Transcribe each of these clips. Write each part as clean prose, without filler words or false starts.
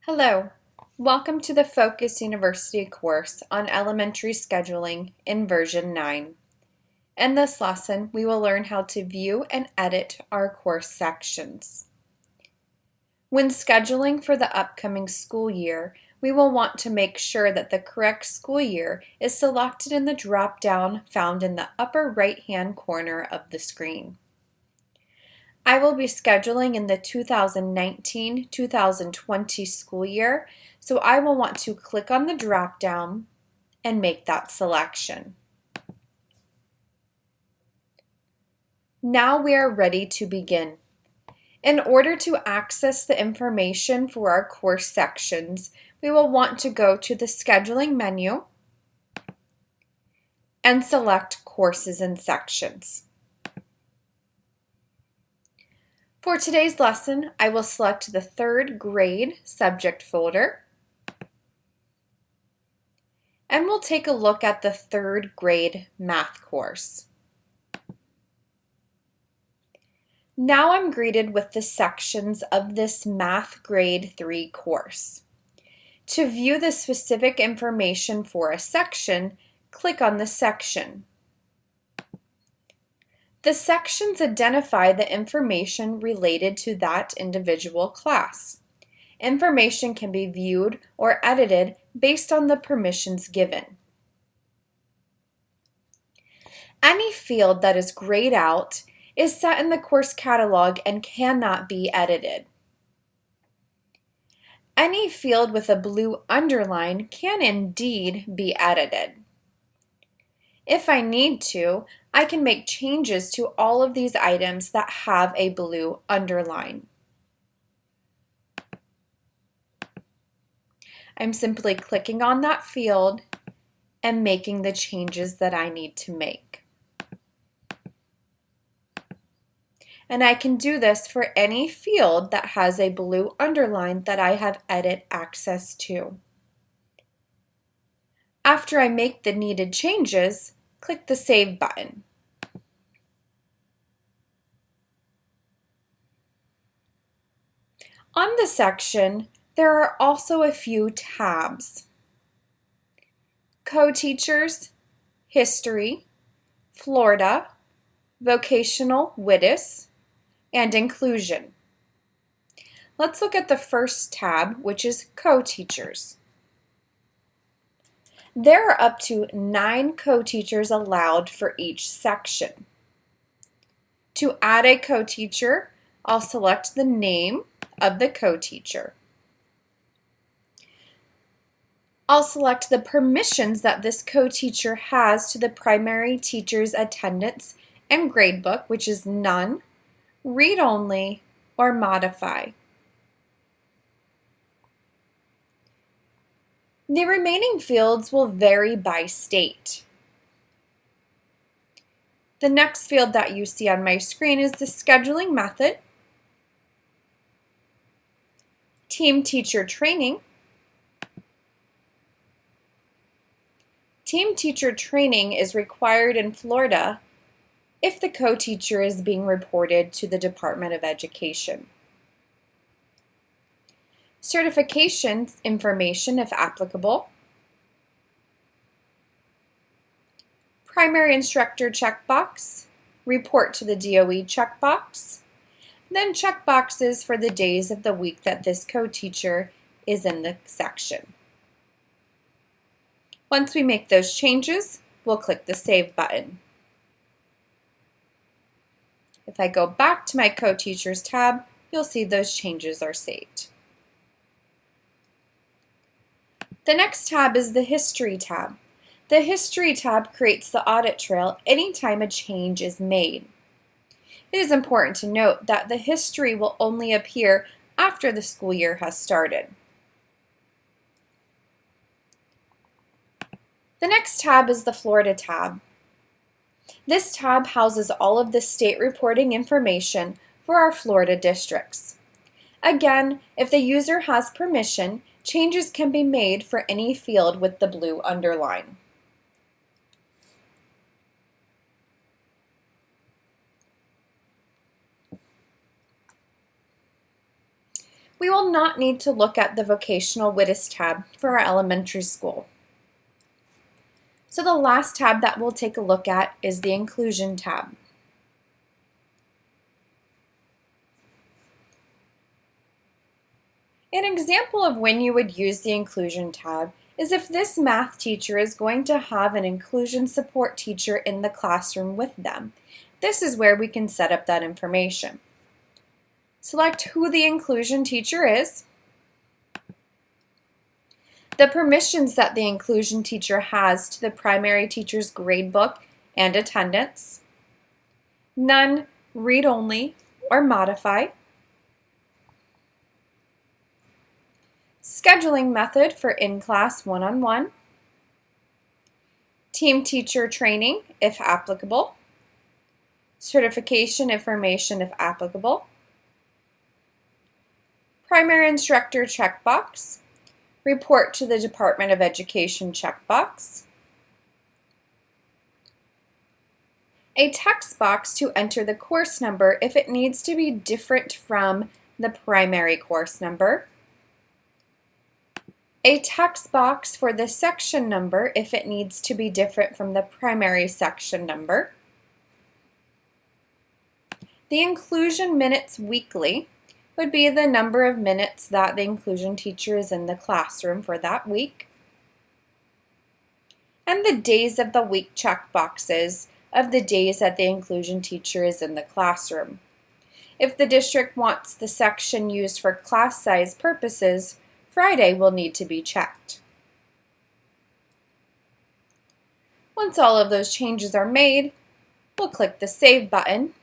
Hello, welcome to the Focus University course on elementary scheduling in version 9. In this lesson, we will learn how to view and edit our course sections. When scheduling for the upcoming school year, we will want to make sure that the correct school year is selected in the drop-down found in the upper right-hand corner of the screen. I will be scheduling in the 2019-2020 school year, so I will want to click on the drop-down and make that selection. Now we are ready to begin. In order to access the information for our course sections, we will want to go to the Scheduling menu and select Courses and Sections. For today's lesson, I will select the third grade subject folder, and we'll take a look at the third grade math course. Now I'm greeted with the sections of this Math Grade 3 course. To view the specific information for a section, click on the section. The sections identify the information related to that individual class. Information can be viewed or edited based on the permissions given. Any field that is grayed out is set in the course catalog and cannot be edited. Any field with a blue underline can indeed be edited. If I need to, I can make changes to all of these items that have a blue underline. I'm simply clicking on that field and making the changes that I need to make. And I can do this for any field that has a blue underline that I have edit access to. After I make the needed changes, click the Save button. On the section, there are also a few tabs. Co-teachers, History, Florida, Vocational WITIS, and Inclusion. Let's look at the first tab, which is Co-teachers. There are up to 9 co-teachers allowed for each section. To add a co-teacher, I'll select the name of the co-teacher. I'll select the permissions that this co-teacher has to the primary teacher's attendance and gradebook, which is none, read only, or modify. The remaining fields will vary by state. The next field that you see on my screen is the scheduling method, team teacher training. Team teacher training is required in Florida if the co-teacher is being reported to the Department of Education. Certification information if applicable. Primary instructor checkbox, report to the DOE checkbox, then checkboxes for the days of the week that this co-teacher is in the section. Once we make those changes, we'll click the Save button. If I go back to my Co-Teachers tab, you'll see those changes are saved. The next tab is the History tab. The History tab creates the audit trail anytime a change is made. It is important to note that the history will only appear after the school year has started. The next tab is the Florida tab. This tab houses all of the state reporting information for our Florida districts. Again, if the user has permission, changes can be made for any field with the blue underline. We will not need to look at the Vocational WITIS tab for our elementary school. So the last tab that we'll take a look at is the Inclusion tab. An example of when you would use the Inclusion tab is if this math teacher is going to have an inclusion support teacher in the classroom with them. This is where we can set up that information. Select who the inclusion teacher is, the permissions that the inclusion teacher has to the primary teacher's gradebook and attendance, none, read only, or modify, scheduling method for in-class one-on-one, team teacher training if applicable, certification information if applicable, primary instructor checkbox, report to the Department of Education checkbox, a text box to enter the course number if it needs to be different from the primary course number, a text box for the section number if it needs to be different from the primary section number, the inclusion minutes weekly would be the number of minutes that the inclusion teacher is in the classroom for that week, and the days of the week checkboxes of the days that the inclusion teacher is in the classroom. If the district wants the section used for class size purposes, Friday will need to be checked. Once all of those changes are made, we'll click the Save button,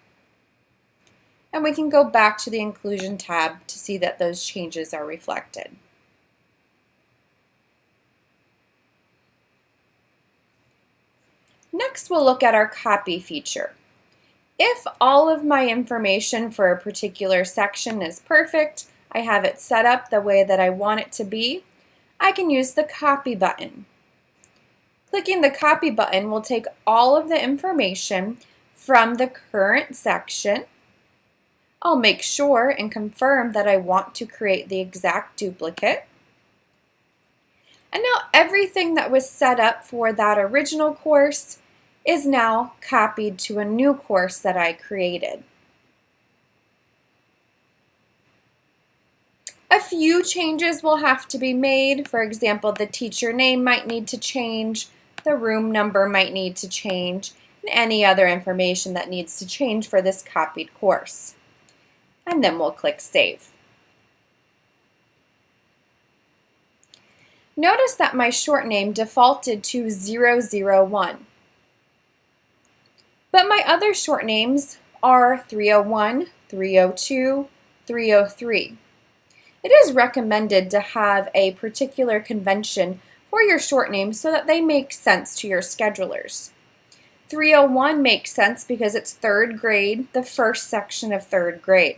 and we can go back to the Inclusion tab to see that those changes are reflected. Next, we'll look at our Copy feature. If all of my information for a particular section is perfect, I have it set up the way that I want it to be, I can use the Copy button. Clicking the Copy button will take all of the information from the current section. I'll make sure and confirm that I want to create the exact duplicate. And now everything that was set up for that original course is now copied to a new course that I created. A few changes will have to be made. For example, the teacher name might need to change, the room number might need to change, and any other information that needs to change for this copied course. And then we'll click Save. Notice that my short name defaulted to 001. But my other short names are 301, 302, 303. It is recommended to have a particular convention for your short names so that they make sense to your schedulers. 301 makes sense because it's third grade, the first section of third grade.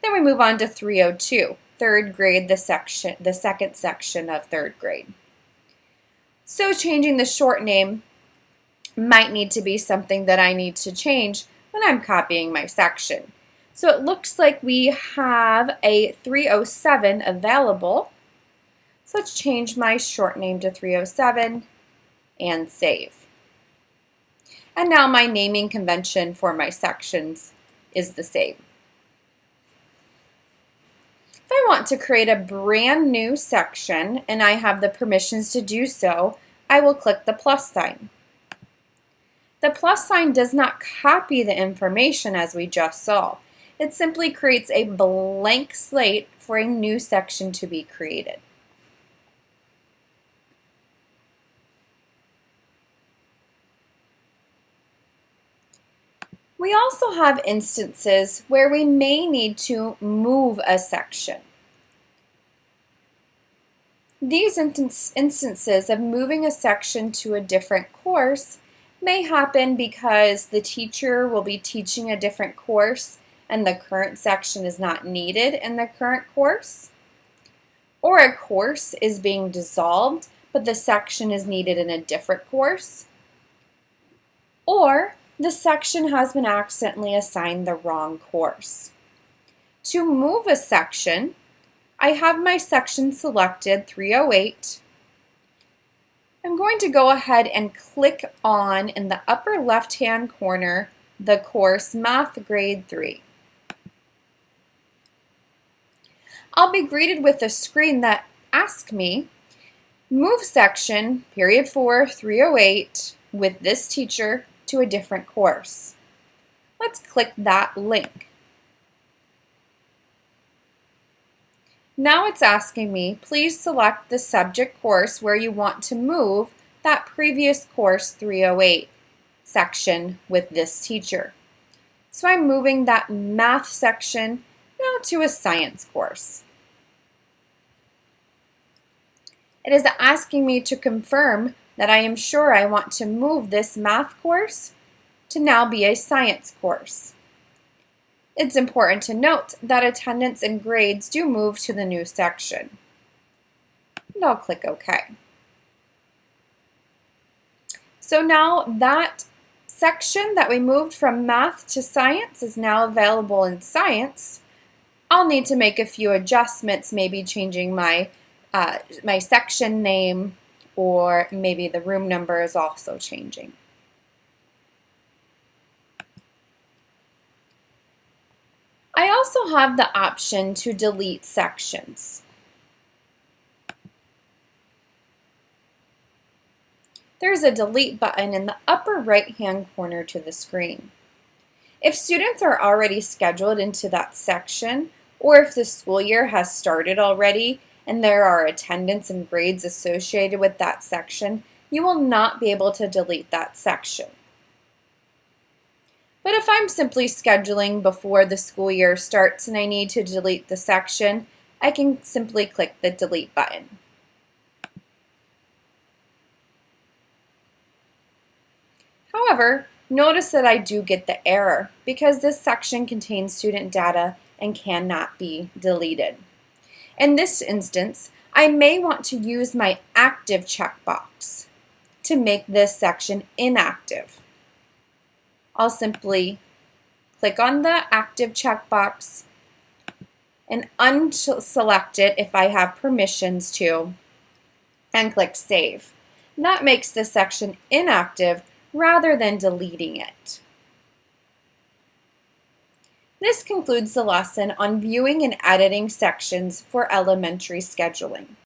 Then we move on to 302, third grade, the second section of third grade. So changing the short name might need to be something that I need to change when I'm copying my section. So it looks like we have a 307 available. So let's change my short name to 307 and save. And now my naming convention for my sections is the same. If I want to create a brand new section and I have the permissions to do so, I will click the plus sign. The plus sign does not copy the information as we just saw. It simply creates a blank slate for a new section to be created. We also have instances where we may need to move a section. These instances of moving a section to a different course may happen because the teacher will be teaching a different course and the current section is not needed in the current course, or a course is being dissolved but the section is needed in a different course, or the section has been accidentally assigned the wrong course. To move a section, I have my section selected, 308. I'm going to go ahead and click on, in the upper left-hand corner, the course Math Grade 3. I'll be greeted with a screen that asks me, move section, period 4, 308, with this teacher to a different course. Let's click that link. Now it's asking me, please select the subject course where you want to move that previous course 308 section with this teacher. So I'm moving that math section now to a science course. It is asking me to confirm that I am sure I want to move this math course to now be a science course. It's important to note that attendance and grades do move to the new section. And I'll click OK. So now that section that we moved from math to science is now available in science. I'll need to make a few adjustments, maybe changing my section name, or maybe the room number is also changing. I also have the option to delete sections. There's a delete button in the upper right-hand corner to the screen. If students are already scheduled into that section, or if the school year has started already and there are attendance and grades associated with that section, you will not be able to delete that section. But if I'm simply scheduling before the school year starts and I need to delete the section, I can simply click the delete button. However, notice that I do get the error because this section contains student data and cannot be deleted. In this instance, I may want to use my active checkbox to make this section inactive. I'll simply click on the active checkbox and unselect it if I have permissions to, and click Save. That makes this section inactive rather than deleting it. This concludes the lesson on viewing and editing sections for elementary scheduling.